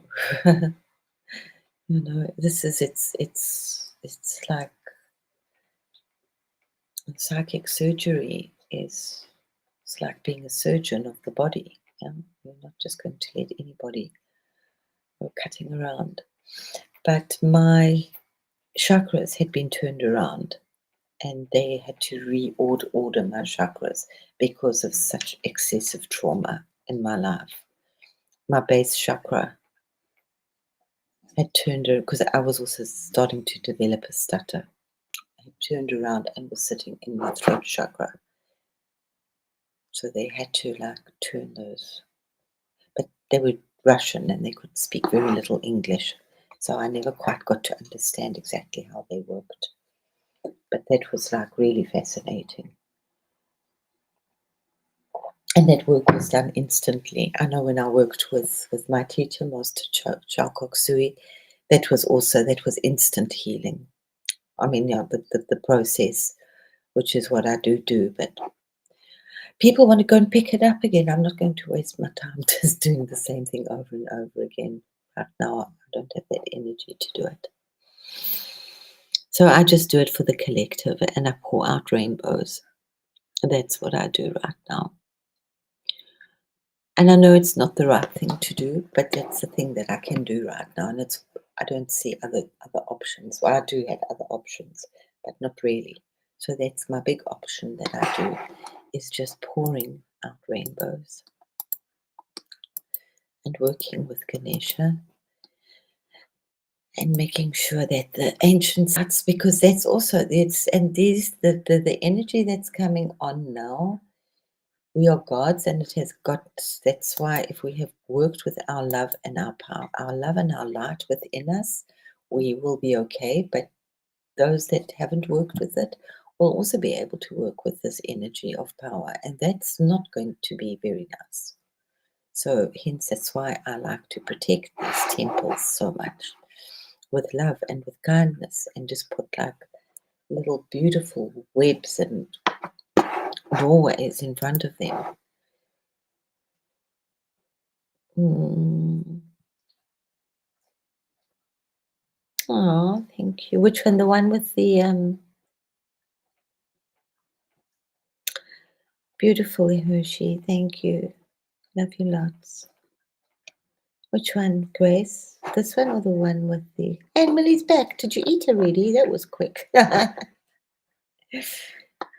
This is it's like psychic surgery it's like being a surgeon of the body. You're not just going to let anybody go cutting around. But my chakras had been turned around, and they had to reorder my chakras because of such excessive trauma in my life. My base chakra had turned around because I was also starting to develop a stutter. It turned around and was sitting in my throat chakra. So they had to turn those. But they were Russian and they could speak very little English. So I never quite got to understand exactly how they worked. But that was really fascinating. And that work was done instantly. I know when I worked with my teacher, Master Chalkok Sui, that was instant healing. I mean, the process, which is what I do, but people want to go and pick it up again. I'm not going to waste my time just doing the same thing over and over again. Right now, I don't have that energy to do it. So I just do it for the collective and I pour out rainbows. That's what I do right now. And I know it's not the right thing to do, but that's the thing that I can do right now. And I don't see other options. Well, I do have other options, but not really. So that's my big option that I do, is just pouring out rainbows and working with Ganesha and making sure that the ancient sites, because that's also the energy that's coming on now. We are gods, and it has got. That's why if we have worked with our love and our power, our love and our light within us, we will be okay. But those that haven't worked with it will also be able to work with this energy of power, and that's not going to be very nice. So hence that's why I like to protect these temples so much with love and with kindness, and just put little beautiful webs and doorways in front of them. Oh, thank you. Which one? The one with the beautiful Hershey. Thank you. Love you lots. Which one, Grace? This one or the one with the... Anne Millie's back. Did you eat already? That was quick.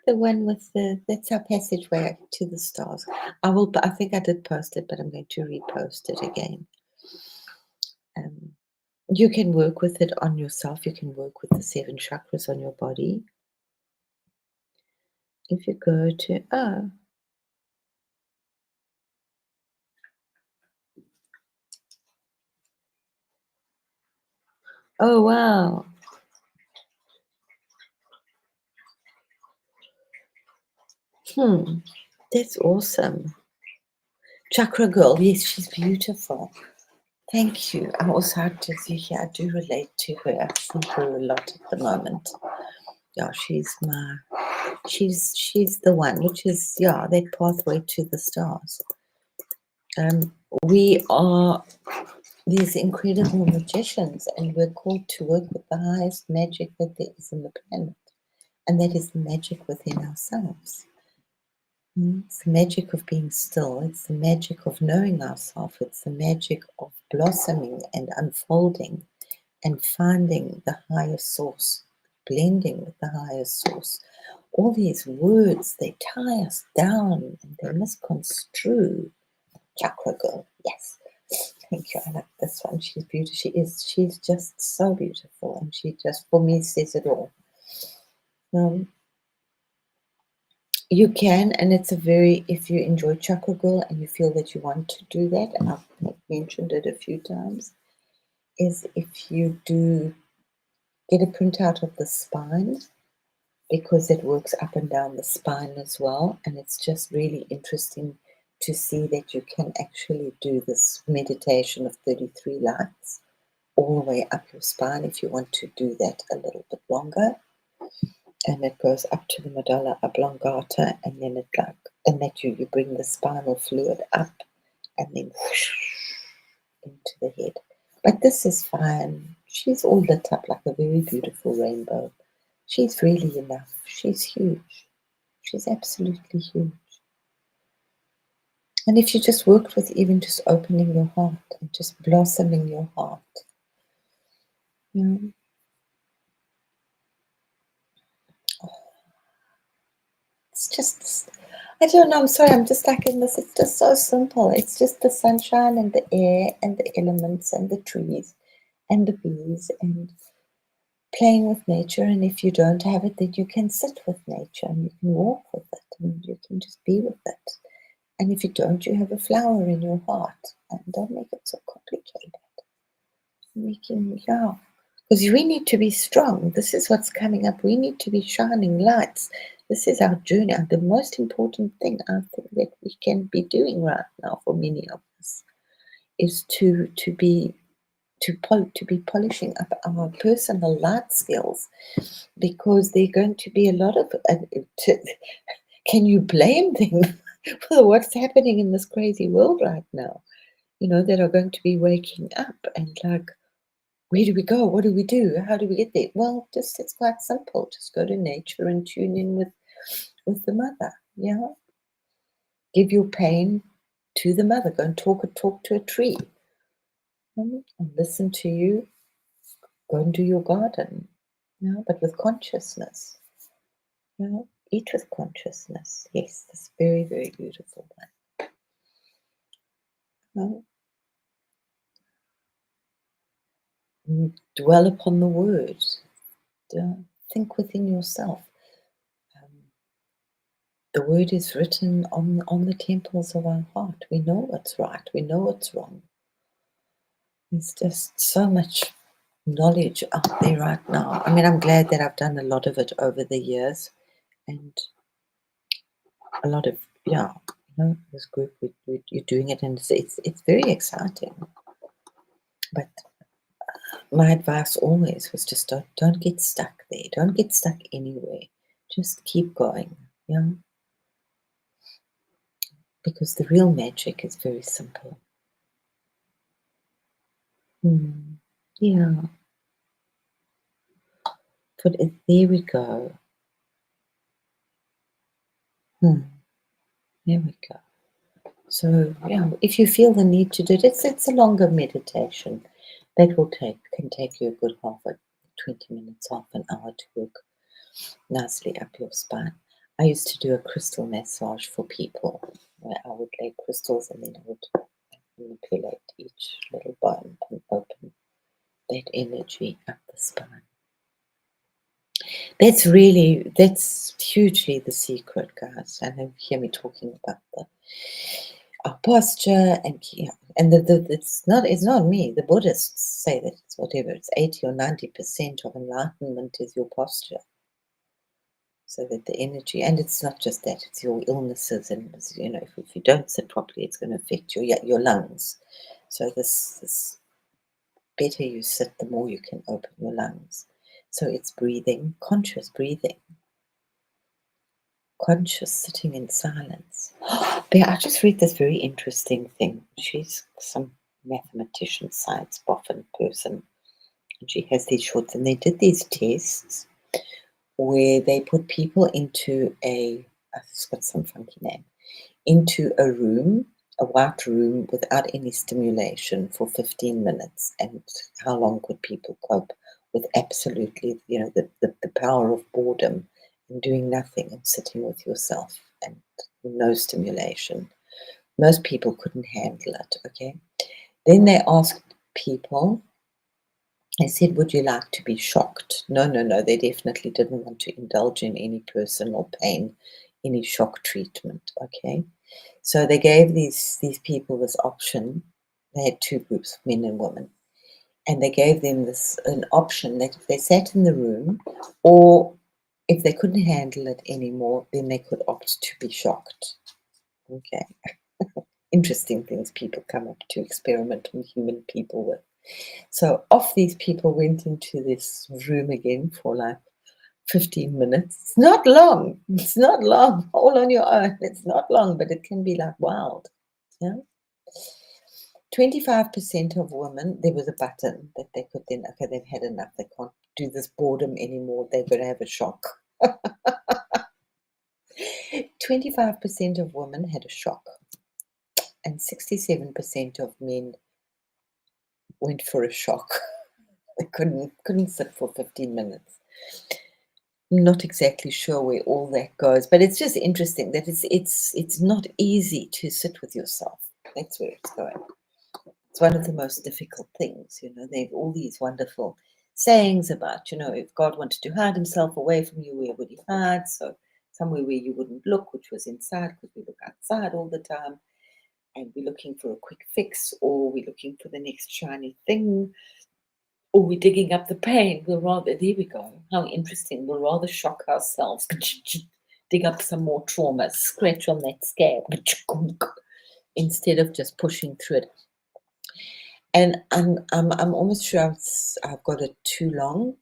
The one with that's our passageway to the stars. I think I did post it, but I'm going to repost it again. You can work with it on yourself. You can work with the 7 chakras on your body. If you go to, oh wow. That's awesome. Chakra girl, yes, she's beautiful. Thank you. I also have to see here, I do relate to her. I see her a lot at the moment. Yeah, she's the one, which is, yeah, that pathway to the stars. We are these incredible magicians, and we're called to work with the highest magic that there is in the planet, and that is the magic within ourselves. It's the magic of being still. It's the magic of knowing ourselves. It's the magic of blossoming and unfolding and finding the higher source, blending with the higher source. All these words, they tie us down and they misconstrue. Chakra girl, yes. Thank you. I like this one. She's beautiful. She's just so beautiful, and she just, for me, says it all. You can, and it's a very, if you enjoy Chakra Girl and you feel that you want to do that, and I've mentioned it a few times, is if you do get a printout of the spine, because it works up and down the spine as well, and it's just really interesting to see that you can actually do this meditation of 33 lights all the way up your spine if you want to do that a little bit longer. And it goes up to the medulla oblongata, and then and that you bring the spinal fluid up and then whoosh into the head. But this is fine. She's all lit up like a very beautiful rainbow. She's really enough. She's huge. She's absolutely huge. And if you just worked with even just opening your heart and just blossoming your heart, it's just, I don't know, I'm sorry, I'm just like in this, it's just so simple. It's just the sunshine and the air and the elements and the trees and the bees and playing with nature. And if you don't have it, then you can sit with nature and you can walk with it and you can just be with it. And if you don't, you have a flower in your heart, and don't make it so complicated. Because we need to be strong. This is what's coming up. We need to be shining lights. This is our journey. The most important thing I think that we can be doing right now for many of us is to be polishing up our personal light skills, because there are going to be a lot of. Can you blame them for what's happening in this crazy world right now? That are going to be waking up and like, where do we go? What do we do? How do we get there? Well, it's quite simple. Just go to nature and tune in with the mother. Yeah. Give your pain to the mother. Go and talk to a tree. And listen to you. Go and do your garden. Yeah, but with consciousness. Eat with consciousness. Yes, that's very, very beautiful one. Dwell upon the word. Think within yourself. The word is written on the temples of our heart. We know what's right. We know what's wrong. There's just so much knowledge out there right now. I mean, I'm glad that I've done a lot of it over the years, and a lot of this group you're doing it, and it's very exciting. But my advice always was just don't get stuck there. Don't get stuck anywhere. Just keep going. Because the real magic is very simple. Yeah. But there we go. There we go. So if you feel the need to do it, it's a longer meditation. That can take you a good 20 minutes, half an hour to work nicely up your spine. I used to do a crystal massage for people where I would lay crystals and then I would manipulate each little bone and open that energy up the spine. That's hugely the secret, guys. I know you hear me talking about our posture and it's not me. The Buddhists say that it's whatever, it's 80 or 90% of enlightenment is your posture. So that the energy, and it's not just that, it's your illnesses, and if you don't sit properly, it's going to affect your lungs. So this better you sit, the more you can open your lungs. So it's breathing, conscious breathing, conscious sitting in silence. I just read this very interesting thing. She's some mathematician, science boffin person, and she has these shorts, and they did these tests where they put people into it's got some funky name, into a room, a white room without any stimulation for 15 minutes. And how long could people cope with absolutely, the power of boredom and doing nothing and sitting with yourself and no stimulation? Most people couldn't handle it, okay? Then they asked people, they said, would you like to be shocked? No. They definitely didn't want to indulge in any personal pain, any shock treatment, okay? So they gave these people this option. They had two groups, men and women. And they gave them an option that if they sat in the room, or if they couldn't handle it anymore, then they could opt to be shocked. Okay. Interesting things people come up to experiment on human people with. So off these people went into this room again for like 15 minutes. It's not long. It's not long. All on your own. It's not long, but it can be like wild. Yeah. 25% of women, there was a button that they could then, okay, they've had enough. They can't do this boredom anymore. They're going to have a shock. 25% of women had a shock, and 67% of men went for a shock. They couldn't sit for 15 minutes. I'm not exactly sure where all that goes, but it's just interesting that it's not easy to sit with yourself. That's where it's going. It's one of the most difficult things, They have all these wonderful sayings about, if God wanted to hide himself away from you, where would he hide? So somewhere where you wouldn't look, which was inside, because we look outside all the time, and we're looking for a quick fix, or we're looking for the next shiny thing, or we're digging up the pain. There we go. How interesting. We'll rather shock ourselves, dig up some more trauma, scratch on that scab, instead of just pushing through it. And I'm almost sure I've got it too long,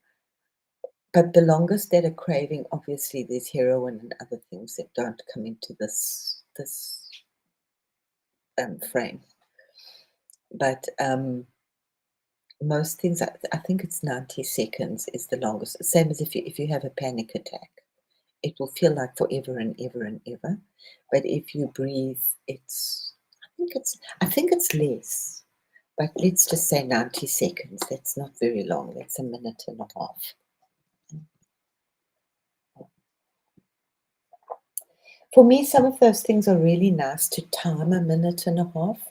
but the longest that a craving, obviously there's heroin and other things that don't come into this frame. But most things, I think it's 90 seconds is the longest. Same as if you have a panic attack, it will feel like forever and ever and ever. But if you breathe, I think it's less. But let's just say 90 seconds. That's not very long. That's a minute and a half. For me, some of those things are really nice to time a minute and a half.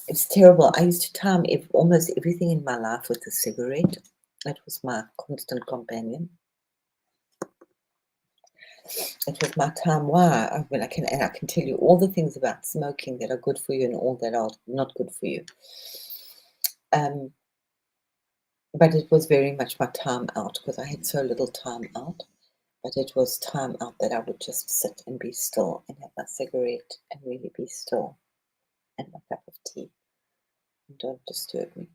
It's terrible. I used to time almost everything in my life with a cigarette. That was my constant companion. It was my time. Why? I can tell you all the things about smoking that are good for you and all that are not good for you. But it was very much my time out, because I had so little time out. But it was time out that I would just sit and be still and have my cigarette and really be still, and my cup of tea. And don't disturb me.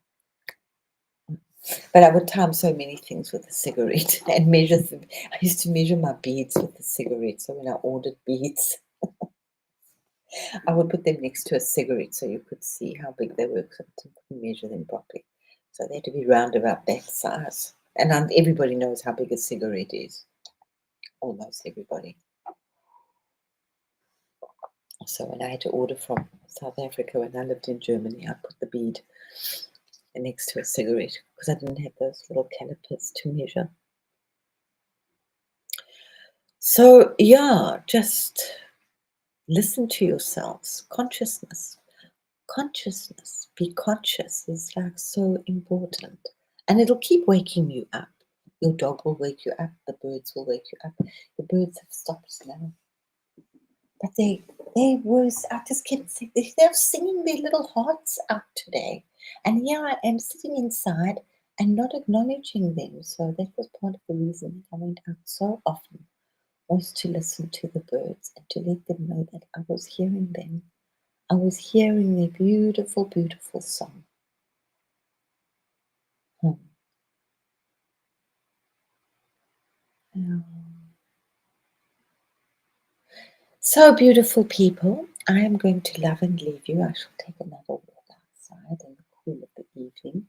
But I would time so many things with a cigarette and measure them. I used to measure my beads with the cigarette. So when I ordered beads, I would put them next to a cigarette so you could see how big they were, because I couldn't measure them properly. So they had to be round about that size. And everybody knows how big a cigarette is. Almost everybody. So when I had to order from South Africa, when I lived in Germany, I put the bead next to a cigarette because I didn't have those little calipers to measure. So yeah, just listen to yourselves. Consciousness, be conscious is like so important, and it'll keep waking you up. Your dog will wake you up, the birds will wake you up. The birds have stopped now, but they was, I just kept saying, they're singing their little hearts out today, and here I am sitting inside and not acknowledging them. So that was part of the reason that I went out so often, was to listen to the birds and to let them know that I was hearing them. I was hearing their beautiful, beautiful song. Hmm. Yeah. So, beautiful people, I am going to love and leave you. I shall take another walk outside in the cool of the evening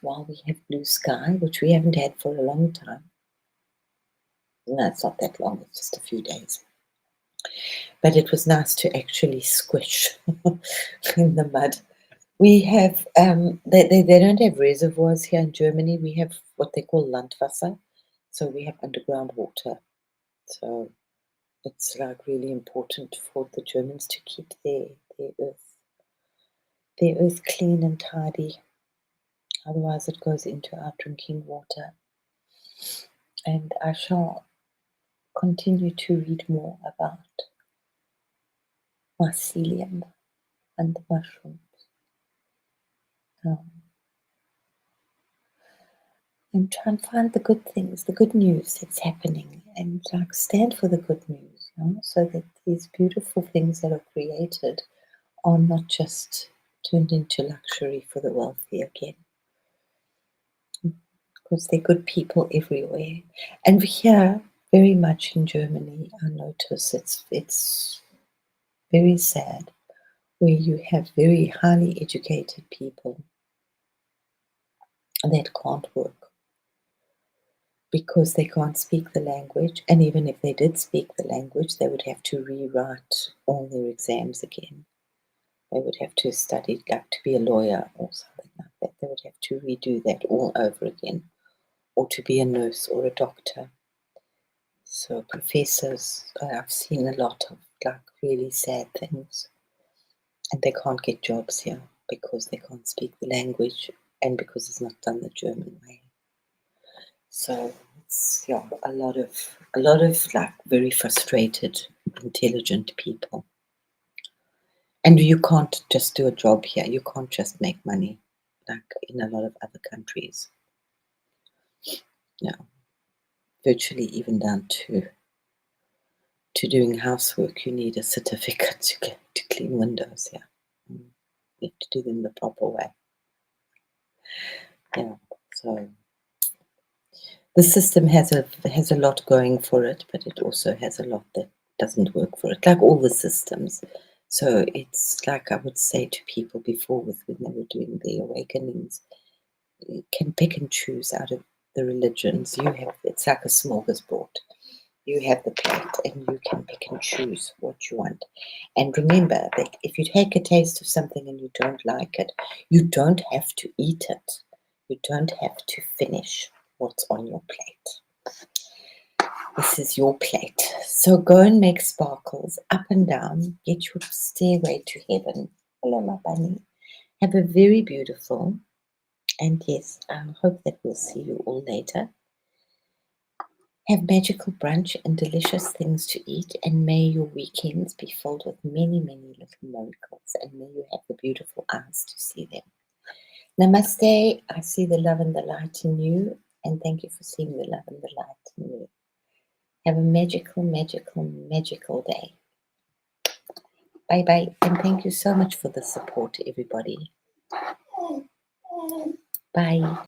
while we have blue sky, which we haven't had for a long time. No, it's not that long, it's just a few days. But it was nice to actually squish in the mud. We have, they don't have reservoirs here in Germany. We have what they call Landwasser. So we have underground water. So it's like really important for the Germans to keep their earth clean and tidy. Otherwise it goes into our drinking water. And I shall continue to read more about mycelium and the mushrooms. And try and find the good things, the good news that's happening, and like stand for the good news, so that these beautiful things that are created are not just turned into luxury for the wealthy again. Because they're good people everywhere. And here, very much in Germany, I notice it's very sad, where you have very highly educated people that can't work because they can't speak the language. And even if they did speak the language, they would have to rewrite all their exams again. They would have to study, like to be a lawyer or something like that. They would have to redo that all over again, or to be a nurse or a doctor. So professors, I've seen a lot of like really sad things, and they can't get jobs here because they can't speak the language and because it's not done the German way. So it's a lot of like very frustrated, intelligent people. And you can't just do a job here. You can't just make money like in a lot of other countries. Yeah, virtually even down to doing housework, you need a certificate to clean windows. Yeah, you have to do them the proper way. Yeah, so the system has a lot going for it, but it also has a lot that doesn't work for it, like all the systems. So it's like I would say to people before, when they were doing the awakenings, you can pick and choose out of the religions. It's like a smorgasbord. You have the plate and you can pick and choose what you want. And remember that if you take a taste of something and you don't like it, you don't have to eat it. You don't have to finish what's on your plate. This is your plate. So go and make sparkles up and down. Get your stairway to heaven. Hello, my bunny. Have a very beautiful, and yes, I hope that we'll see you all later. Have magical brunch and delicious things to eat, and may your weekends be filled with many, many little miracles, and may you have the beautiful eyes to see them. Namaste. I see the love and the light in you, and thank you for seeing the love and the light in you. Have a magical, magical, magical day. Bye bye, and thank you so much for the support, everybody. Bye.